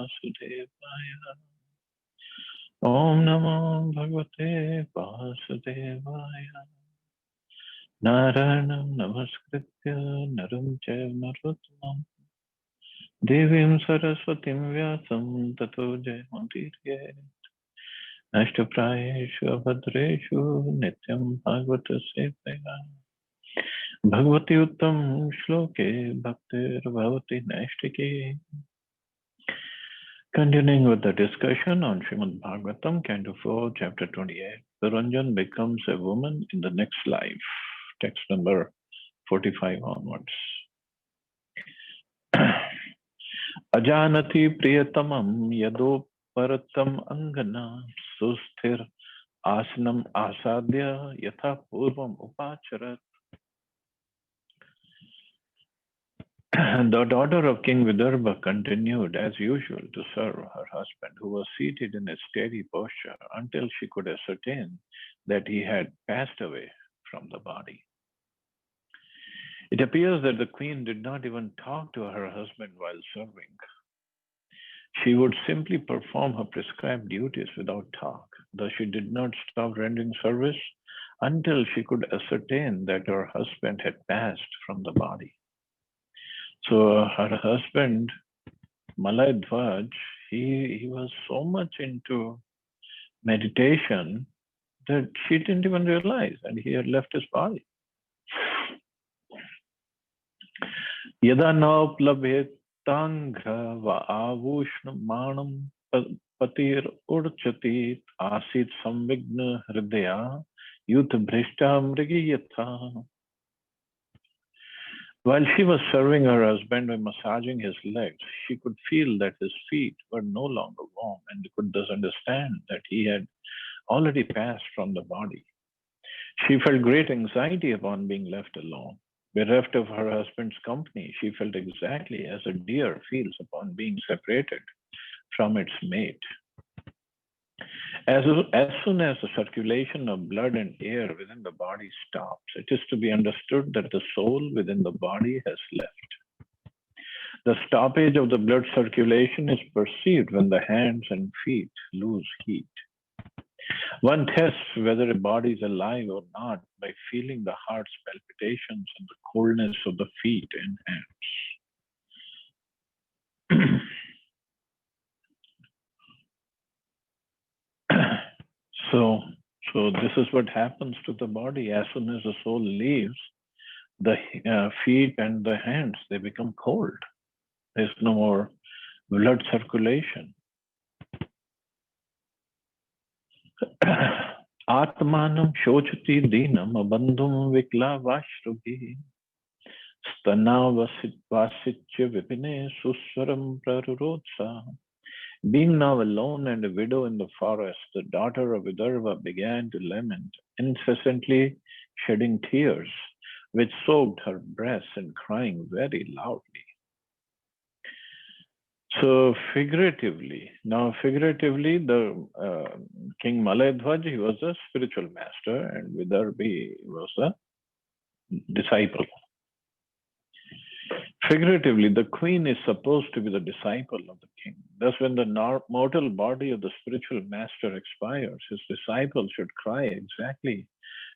Vasudevaya. Om Namo Bhagavate Vasudevaya. Narayanam Namaskritya Naram Chaiva Narottamam Devim Saraswatim Vyasam Tato Jayamudirye Nashtaprayeshu Abhadreshu Nityam Bhagavata Sevaya Bhagavati Uttam Shloke Bhaktir Bhavati Naishtike. Continuing with the discussion on Srimad Bhagavatam, Canto 4, Chapter 28, Ranjan becomes a woman in the next life. Text number 45 onwards. Ajanati priyatamam yado paratam angana susthir asanam asadya yatha purvam upacharat. The daughter of King Vidarbha continued as usual to serve her husband, who was seated in a steady posture until she could ascertain that he had passed away from the body. It appears that the queen did not even talk to her husband while serving. She would simply perform her prescribed duties without talk, though she did not stop rendering service until she could ascertain that her husband had passed from the body. So her husband, Malay Dvaj, he was so much into meditation that she didn't even realize, and he had left his body. Yada nauplavhetanga va avushmanam patir urchati asit samvigna hridaya yuth bhrishta mrigiyatha. While she was serving her husband by massaging his legs, she could feel that his feet were no longer warm and could thus understand that he had already passed from the body. She felt great anxiety upon being left alone. Bereft of her husband's company, she felt exactly as a deer feels upon being separated from its mate. As soon as the circulation of blood and air within the body stops, it is to be understood that the soul within the body has left. The stoppage of the blood circulation is perceived when the hands and feet lose heat. One tests whether a body is alive or not by feeling the heart's palpitations and the coldness of the feet and hands. So this is what happens to the body. As soon as the soul leaves, the feet and the hands, they become cold. There's no more blood circulation. Atmanam shochati dinam abandhum vikla vashrubhi stana vasitya vipine suswaram prarurotsa. Being now alone and a widow in the forest, the daughter of Vidarbha began to lament, incessantly shedding tears, which soaked her breasts and crying very loudly. So figuratively, the King Malay Dvaj, he was a spiritual master and Vidarbhi was a disciple. Figuratively, the queen is supposed to be the disciple of the king. Thus, when the mortal body of the spiritual master expires, his disciple should cry exactly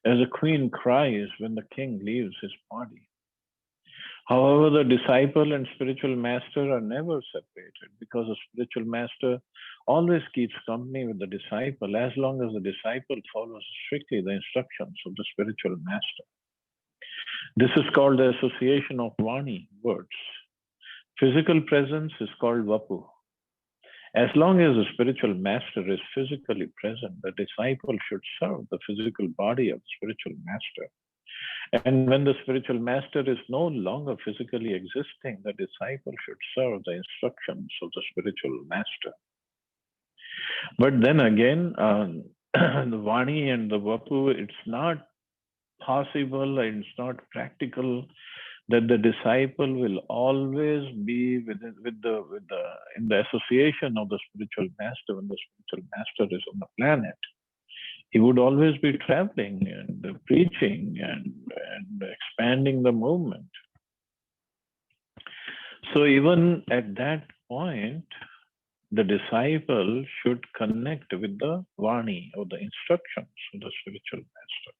as a queen cries when the king leaves his body. However, the disciple and spiritual master are never separated because the spiritual master always keeps company with the disciple as long as the disciple follows strictly the instructions of the spiritual master. This is called the association of Vani, words. Physical presence is called Vapu. As long as the spiritual master is physically present, the disciple should serve the physical body of the spiritual master. And when the spiritual master is no longer physically existing, the disciple should serve the instructions of the spiritual master. But then again, the Vani and the Vapu, it's not possible and it's not practical that the disciple will always be in the association of the spiritual master when the spiritual master is on the planet. He would always be traveling and preaching and expanding the movement. So even at that point, the disciple should connect with the Vani or the instructions of the spiritual master.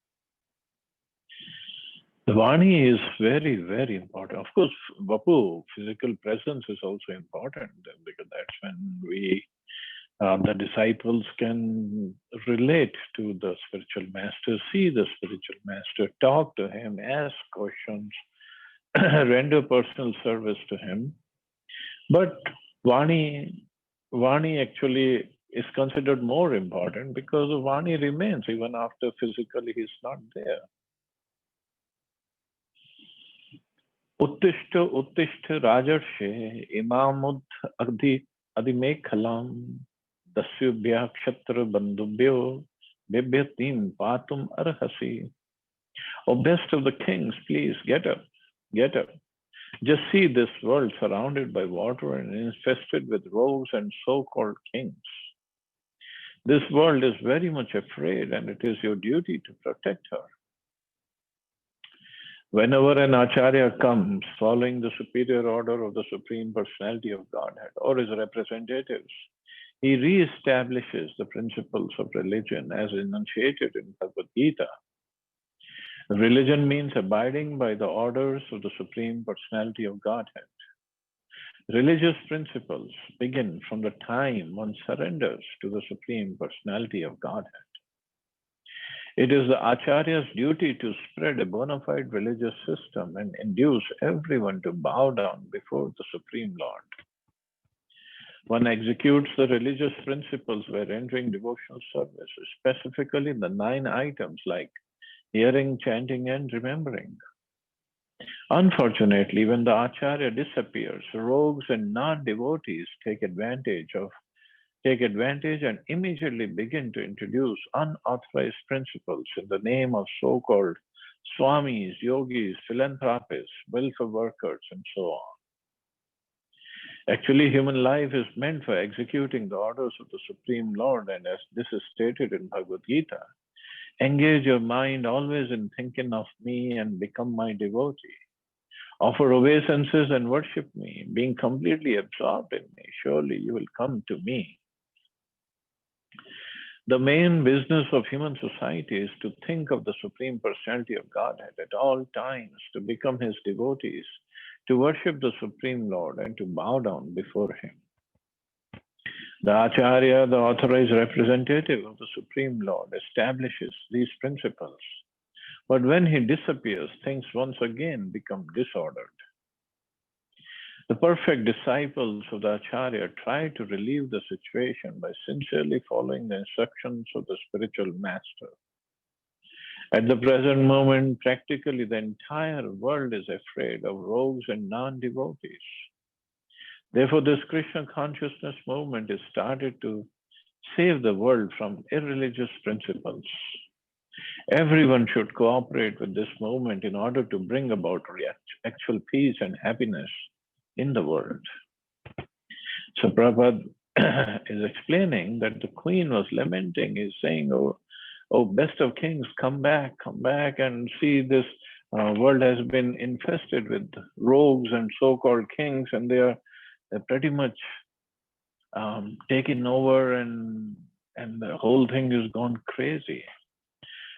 The Vani is very, very important. Of course, Vapu, physical presence is also important because that's when the disciples can relate to the spiritual master, see the spiritual master, talk to him, ask questions, render personal service to him. But Vani actually is considered more important because Vani remains even after physically he's not there. Uttishta Uttishta Rajarshe Imamud Adimekhalam Dasyubhya Kshatra Bandubhyo Bibhyatim Patum Arhasi. O best of the kings, please get up, get up. Just see this world surrounded by water and infested with rogues and so-called kings. This world is very much afraid, and it is your duty to protect her. Whenever an Acharya comes following the superior order of the Supreme Personality of Godhead or his representatives, he re-establishes the principles of religion as enunciated in Bhagavad Gita. Religion means abiding by the orders of the Supreme Personality of Godhead. Religious principles begin from the time one surrenders to the Supreme Personality of Godhead. It is the Acharya's duty to spread a bona fide religious system and induce everyone to bow down before the Supreme Lord. One executes the religious principles by rendering devotional service, specifically the 9 items like hearing, chanting, and remembering. Unfortunately, when the Acharya disappears, rogues and non-devotees take advantage and immediately begin to introduce unauthorized principles in the name of so-called swamis, yogis, philanthropists, welfare workers, and so on. Actually, human life is meant for executing the orders of the Supreme Lord, and as this is stated in Bhagavad Gita, engage your mind always in thinking of me and become my devotee. Offer obeisances and worship me, being completely absorbed in me. Surely you will come to me. The main business of human society is to think of the Supreme Personality of Godhead at all times, to become his devotees, to worship the Supreme Lord, and to bow down before him. The Acharya, the authorized representative of the Supreme Lord, establishes these principles. But when he disappears, things once again become disordered. The perfect disciples of the Acharya try to relieve the situation by sincerely following the instructions of the spiritual master. At the present moment, practically the entire world is afraid of rogues and non-devotees. Therefore, this Krishna consciousness movement is started to save the world from irreligious principles. Everyone should cooperate with this movement in order to bring about actual peace and happiness in the world. So Prabhupada is explaining that the queen was lamenting, is saying, oh, best of kings, come back and see this world has been infested with rogues and so-called kings, and they're pretty much taken over and the whole thing is gone crazy.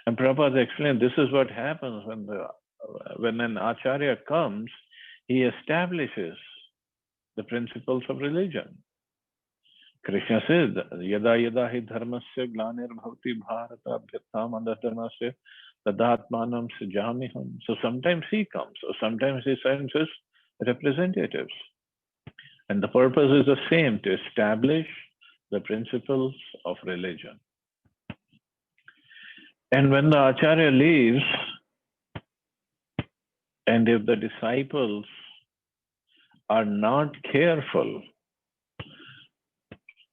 And Prabhupada explained this is what happens when an Acharya comes, he establishes the principles of religion. Krishna says, Yada yada hi dharmasya glanir bhavati bharata abhyatam andadharmasya tadatmanam sijamiham. So sometimes he comes, or sometimes he sends his representatives. And the purpose is the same, to establish the principles of religion. And when the Acharya leaves, and if the disciples are not careful,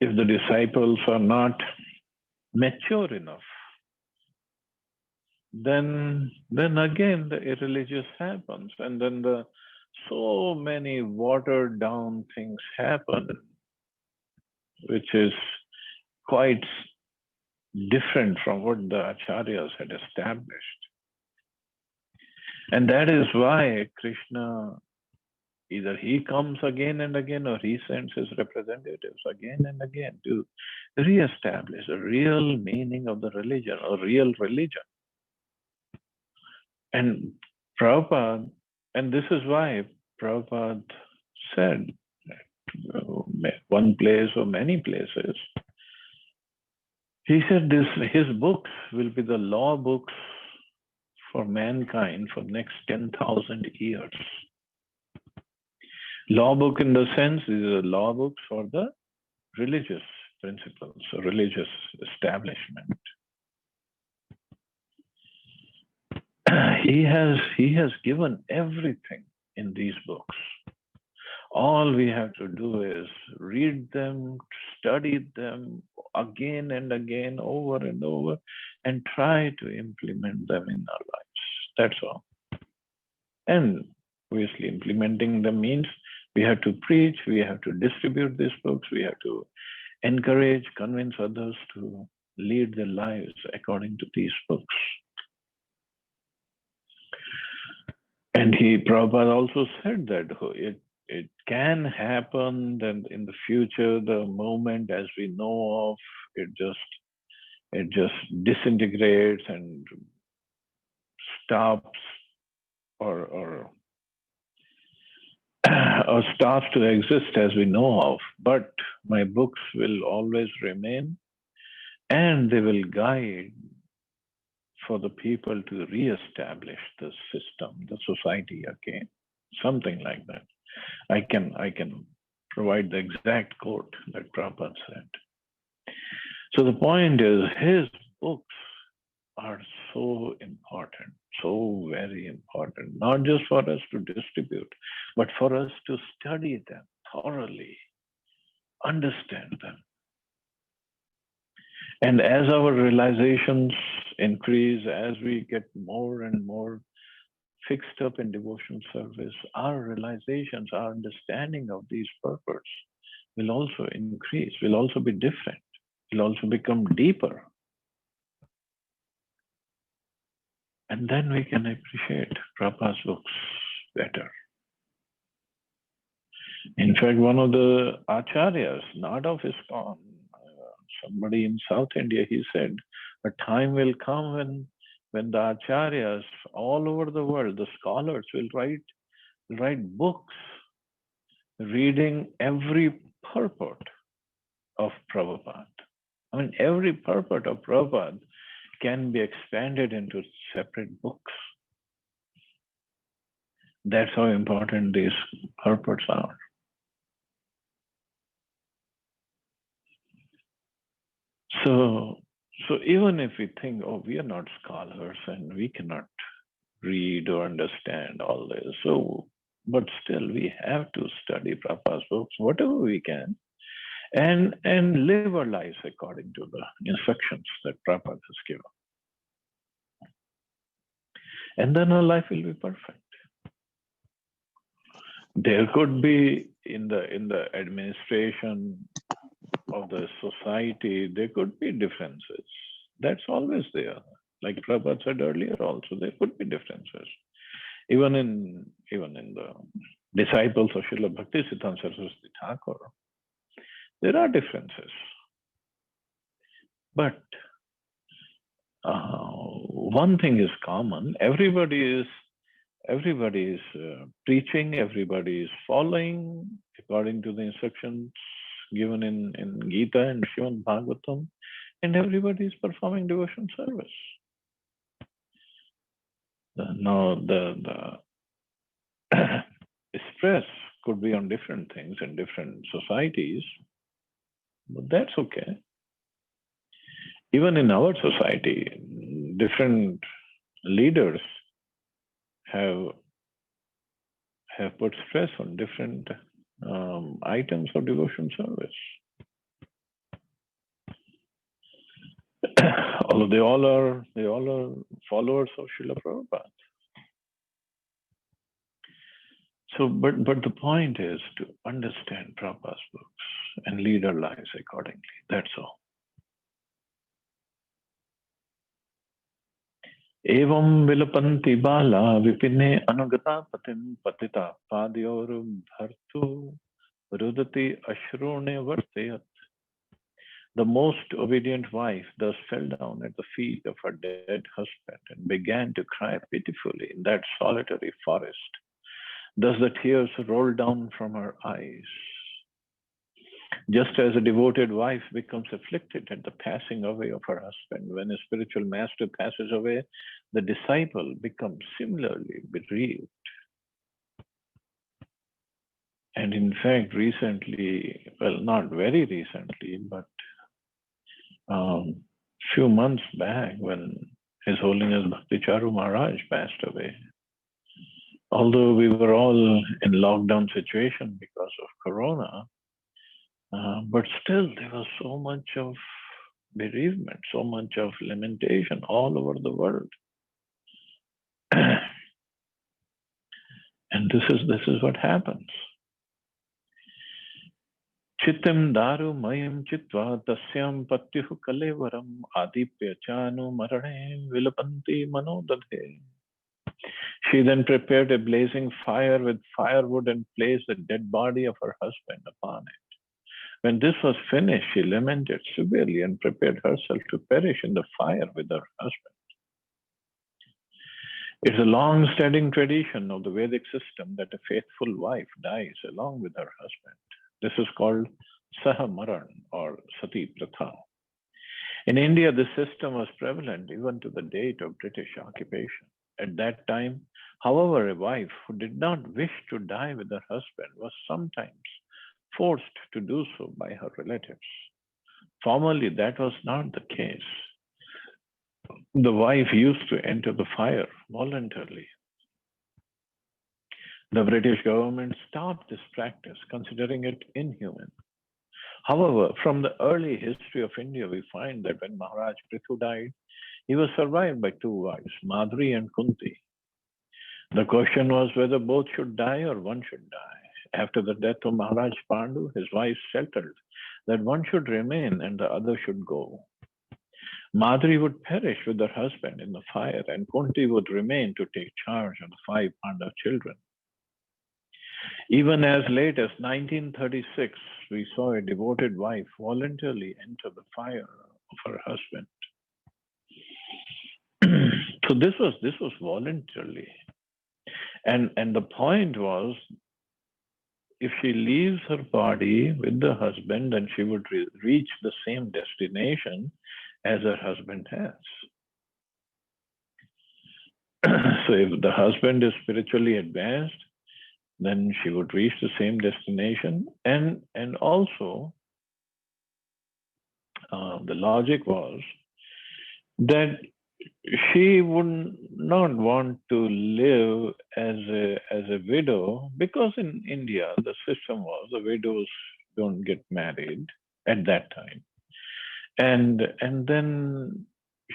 if the disciples are not mature enough, then again the irreligious happens, and then so many watered down things happen, which is quite different from what the Acharyas had established. And that is why Krishna Either he comes again and again, or he sends his representatives again and again to reestablish the real meaning of the religion or real religion. And Prabhupada, and this is why Prabhupada said, one place or many places, he said his books will be the law books for mankind for next 10,000 years. Law book in the sense is a law books for the religious principles or religious establishment. He has given everything in these books. All we have to do is read them, study them again and again, over and over, and try to implement them in our lives. That's all. And obviously, implementing them means we have to preach, we have to distribute these books, we have to encourage, convince others to lead their lives according to these books. And Prabhupada also said that it can happen that in the future, the moment as we know of, it just disintegrates and stops or starts to exist as we know of. But my books will always remain, and they will guide for the people to re-establish the system, the society again, something like that. I can provide the exact quote that Prabhupada said. So the point is, his books are so important, so very important, not just for us to distribute, but for us to study them thoroughly, understand them. And as our realizations increase, as we get more and more fixed up in devotion service, our realizations, our understanding of these purports will also increase, will also be different, will also become deeper. And then we can appreciate Prabhupada's books better. In fact, one of the acharyas, not of ISKCON, somebody in South India, he said, a time will come when the acharyas all over the world, the scholars will write books reading every purport of Prabhupada. I mean, every purport of Prabhupada can be expanded into separate books. That's how important these purports are. So even if we think, oh, we are not scholars and we cannot read or understand all this, but still we have to study Prabhupada's books, whatever we can, and live our lives according to the instructions that Prabhupada has given. And then our life will be perfect. There could be in the administration of the society, there could be differences. That's always there. Like Prabhupada said earlier also, there could be differences. Even in the disciples of Srila Bhaktisiddhanta Saraswati Thakur, there are differences. But one thing is common. Everybody is preaching, everybody is following according to the instructions given in Gita and Srimad Bhagavatam, and everybody is performing devotion service. Now, the stress could be on different things in different societies, but that's okay. Even in our society, different leaders have put stress on different items of devotion service. Although they all are followers of Srila Prabhupada. So, but the point is to understand Prabhupada's books and lead our lives accordingly. That's all. Evam vilapanti bala vipine anugata patim patita padyor bhartu rudati ashrune vartayat. The most obedient wife thus fell down at the feet of her dead husband and began to cry pitifully in that solitary forest. Thus the tears rolled down from her eyes. Just as a devoted wife becomes afflicted at the passing away of her husband, when a spiritual master passes away, the disciple becomes similarly bereaved. And in fact, recently, well, not very recently, but few months back, when His Holiness Bhakti Charu Maharaj passed away, although we were all in lockdown situation because of Corona, but still there was so much of bereavement, so much of lamentation all over the world. And this is what happens. Chitam daru mayam chitva tasyam patyuh kalevaram adipya chanu marane vilapanti manodadhe. She then prepared a blazing fire with firewood and placed the dead body of her husband upon it. When this was finished, she lamented severely and prepared herself to perish in the fire with her husband. It's a long-standing tradition of the Vedic system that a faithful wife dies along with her husband. This is called Sahamaran or Sati Pratha. In India, this system was prevalent even to the date of British occupation. At that time, however, a wife who did not wish to die with her husband was sometimes forced to do so by her relatives. Formerly, that was not the case. The wife used to enter the fire voluntarily. The British government stopped this practice, considering it inhuman. However, from the early history of India, we find that when Maharaj Prithu died, he was survived by two wives, Madri and Kunti. The question was whether both should die or one should die. After the death of Maharaj Pandu, his wife settled that one should remain and the other should go. Madri would perish with her husband in the fire, and Kunti would remain to take charge of the 5 Pandav children. Even as late as 1936, we saw a devoted wife voluntarily enter the fire of her husband. So this was voluntarily, and the point was, if she leaves her body with the husband, then she would reach the same destination as her husband has. So if the husband is spiritually advanced, then she would reach the same destination. And also, the logic was that she would not want to live as a widow, because in India the system was the widows don't get married at that time, and then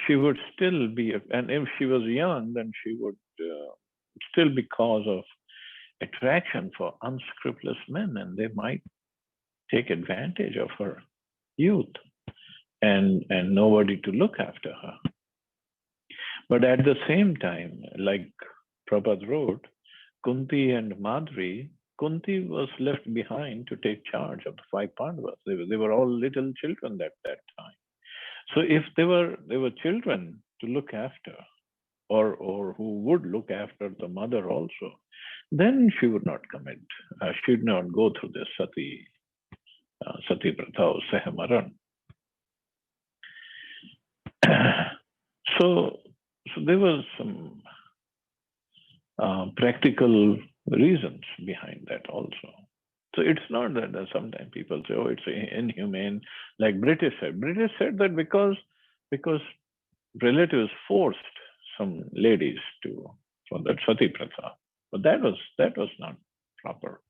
she would still be, and if she was young, then she would still be cause of attraction for unscrupulous men, and they might take advantage of her youth and nobody to look after her. But at the same time, like Prabhupada wrote, Kunti and Madri, Kunti was left behind to take charge of the 5 Pandavas. They were all little children at that time. So if they were children to look after, or who would look after the mother also, then she would not commit. She would not go through this Sati Pratha or Sahamaran. So there was some practical reasons behind that also. So it's not that sometimes people say, oh, it's inhumane, like British said. British said that because relatives forced some ladies for that Sati Pratha. But that was not proper.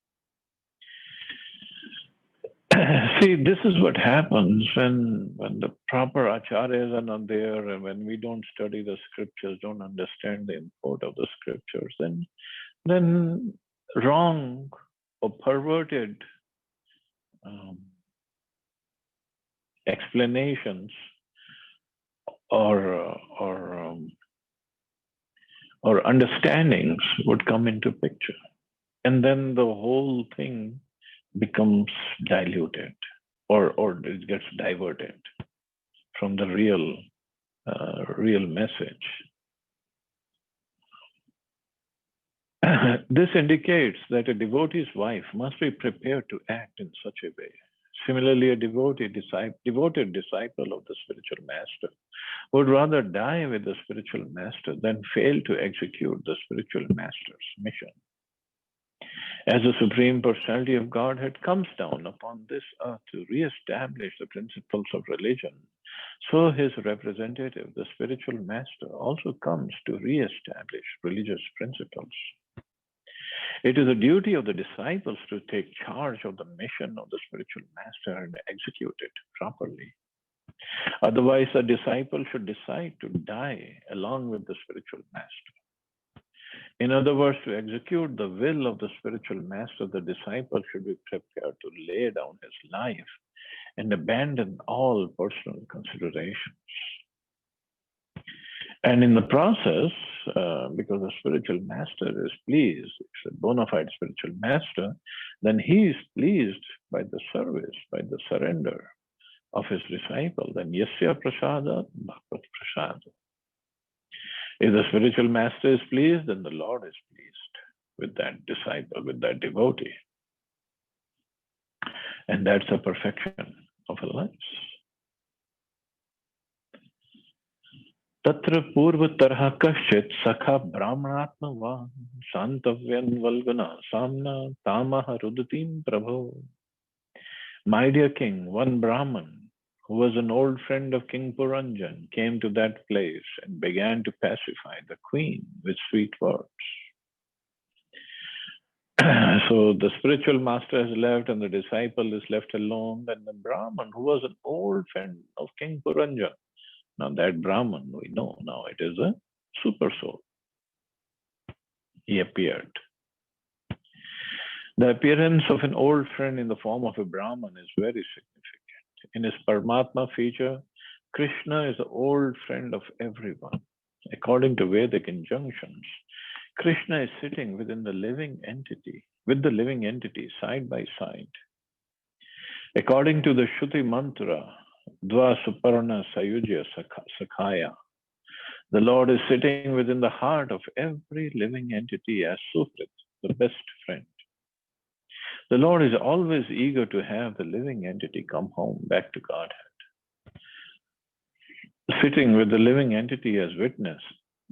See, this is what happens when the proper acharyas are not there, and when we don't study the scriptures, don't understand the import of the scriptures, then wrong or perverted explanations or or understandings would come into picture. And then the whole thing becomes diluted, or it gets diverted from the real message. This indicates that a devotee's wife must be prepared to act in such a way. Similarly, a devoted disciple of the spiritual master would rather die with the spiritual master than fail to execute the spiritual master's mission. As the Supreme Personality of Godhead comes down upon this earth to re-establish the principles of religion, so his representative, the spiritual master, also comes to re-establish religious principles. It is the duty of the disciples to take charge of the mission of the spiritual master and execute it properly. Otherwise, a disciple should decide to die along with the spiritual master. In other words, to execute the will of the spiritual master, the disciple should be prepared to lay down his life and abandon all personal considerations. And in the process, because the spiritual master is pleased, it's a bona fide spiritual master, then he is pleased by the service, by the surrender of his disciple. Then yasya prasada, bhakvat prasada. If the spiritual master is pleased, then the Lord is pleased with that disciple, with that devotee. And that's the perfection of a life. Tatra purvatarha kashit sakha brahmanatma va santavyan valguna samna tamaha rudatim prabho. My dear king, one Brahman, who was an old friend of King Puranjan, came to that place and began to pacify the queen with sweet words. So the spiritual master has left and the disciple is left alone. Then the Brahman, who was an old friend of King Puranjan, now that Brahman, we know now it is a super soul. He appeared. The appearance of an old friend in the form of a Brahman is very significant. In his Paramatma feature, Krishna is the old friend of everyone. According to Vedic injunctions, Krishna is sitting within the living entity, with the living entity side by side. According to the Shruti mantra, Dva Suparna Sayujya Sakhaya, the Lord is sitting within the heart of every living entity as Sukrit, the best friend. The Lord is always eager to have the living entity come home back to Godhead. Sitting with the living entity as witness,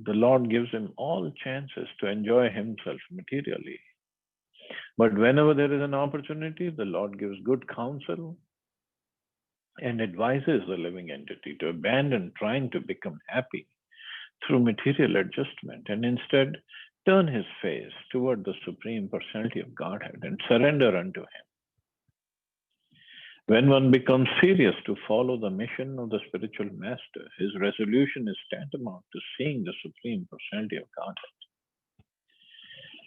the Lord gives him all chances to enjoy himself materially. But whenever there is an opportunity, the Lord gives good counsel and advises the living entity to abandon trying to become happy through material adjustment and instead turn his face toward the Supreme Personality of Godhead and surrender unto him. When one becomes serious to follow the mission of the spiritual master, his resolution is tantamount to seeing the Supreme Personality of Godhead.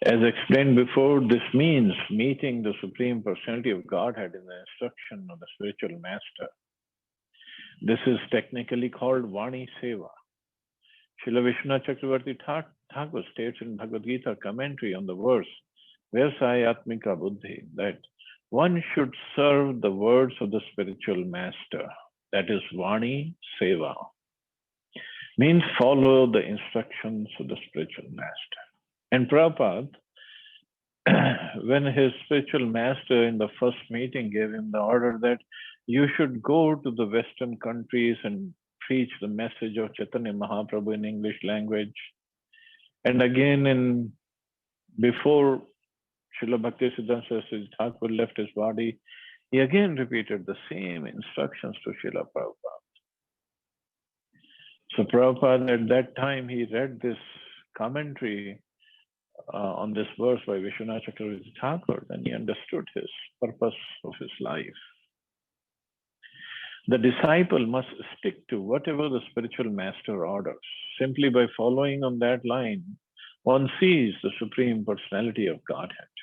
As explained before, this means meeting the Supreme Personality of Godhead in the instruction of the spiritual master. This is technically called Vani Seva. Srila Vishwanath Chakravarti Thakur states in Bhagavad Gita commentary on the verse, Vyasayatmika Buddhi, that one should serve the words of the spiritual master. That is Vani Seva. Means follow the instructions of the spiritual master. And Prabhupada, when his spiritual master in the first meeting gave him the order that you should go to the Western countries and preach the message of Chaitanya Mahaprabhu in English language. And again, before Srila Bhaktisiddhanta Saraswati Thakur left his body, he again repeated the same instructions to Srila Prabhupada. So Prabhupada at that time, he read this commentary on this verse by Vishwanath Chakravarti Thakur, and he understood his purpose of his life. The disciple must stick to whatever the spiritual master orders. Simply by following on that line, one sees the Supreme Personality of Godhead.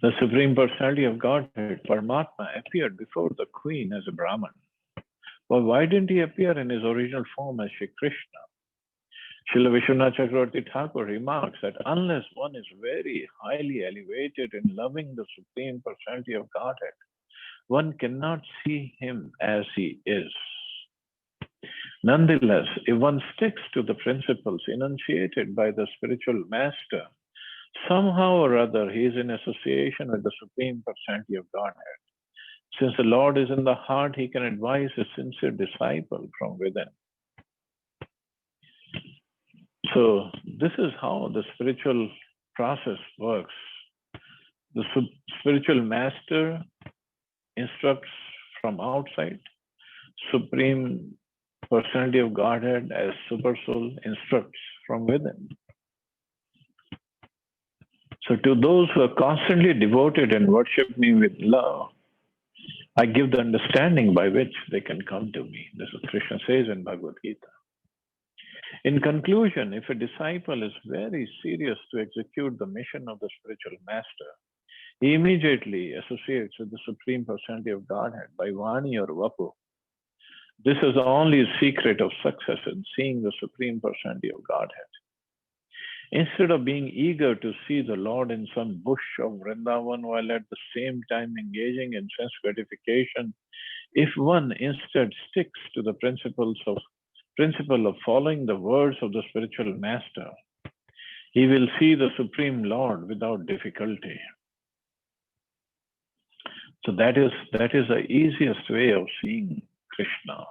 The Supreme Personality of Godhead, Paramatma, appeared before the queen as a Brahman. Well, why didn't he appear in his original form as Shri Krishna? Srila Vishwanath Chakravarti Thakur remarks that unless one is very highly elevated in loving the Supreme Personality of Godhead, one cannot see him as he is. Nonetheless, if one sticks to the principles enunciated by the spiritual master, somehow or other he is in association with the Supreme Personality of Godhead. Since the Lord is in the heart, he can advise a sincere disciple from within. So this is how the spiritual process works. The spiritual master instructs from outside. Supreme Personality of Godhead as Super Soul instructs from within. So to those who are constantly devoted and worship me with love, I give the understanding by which they can come to me. This is what Krishna says in Bhagavad Gita. In conclusion, if a disciple is very serious to execute the mission of the spiritual master, he immediately associates with the Supreme Personality of Godhead by Vani or Vapu. This is the only secret of success in seeing the Supreme Personality of Godhead. Instead of being eager to see the Lord in some bush of Vrindavan while at the same time engaging in sense gratification, if one instead sticks to the principle of following the words of the spiritual master, he will see the Supreme Lord without difficulty. So that is the easiest way of seeing Krishna.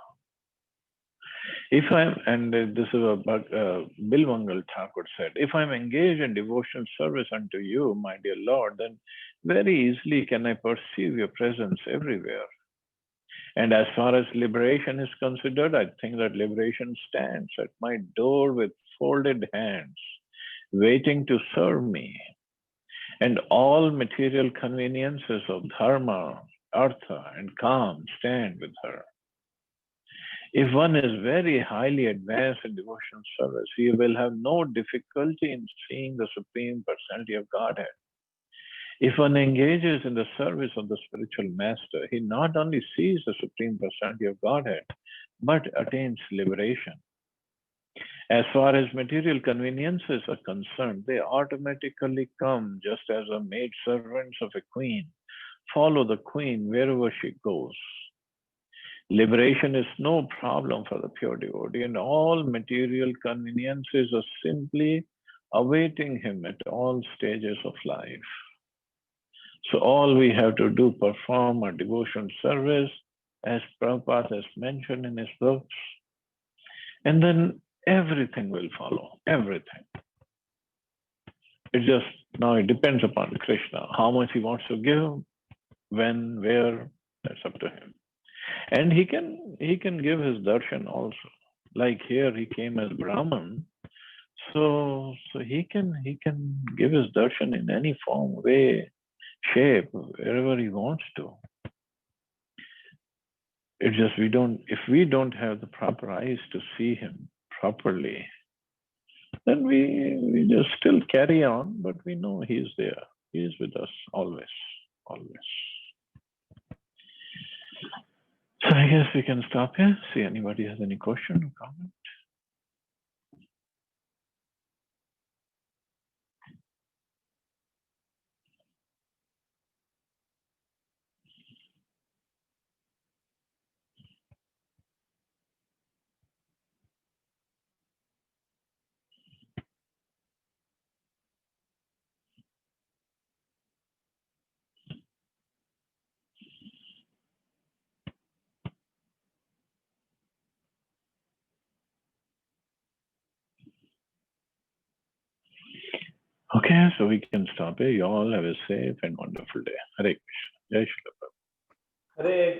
This is what Bilwangal Thakur said, if I'm engaged in devotional service unto you, my dear Lord, then very easily can I perceive your presence everywhere. And as far as liberation is considered, I think that liberation stands at my door with folded hands, waiting to serve me. And all material conveniences of dharma, artha, and kam stand with her. If one is very highly advanced in devotional service, he will have no difficulty in seeing the Supreme Personality of Godhead. If one engages in the service of the spiritual master, he not only sees the Supreme Personality of Godhead, but attains liberation. As far as material conveniences are concerned, they automatically come just as the maidservants of a queen follow the queen wherever she goes. Liberation is no problem for the pure devotee, and all material conveniences are simply awaiting him at all stages of life. So all we have to do, perform our devotion service, as Prabhupada has mentioned in his books, and then everything will follow, everything. Now it depends upon Krishna, how much he wants to give, when, where, that's up to him. And he can give his darshan also. Like here, he came as Brahman, so he can give his darshan in any form, way, shape, wherever he wants to. It's just if we don't have the proper eyes to see him properly, then we just still carry on, but we know he is there. He is with us always, always. So I guess we can stop here. See anybody has any question or comment? Okay, so we can stop here. You all have a safe and wonderful day. Hare Krishna. Jai Shri Prabhupada. Hare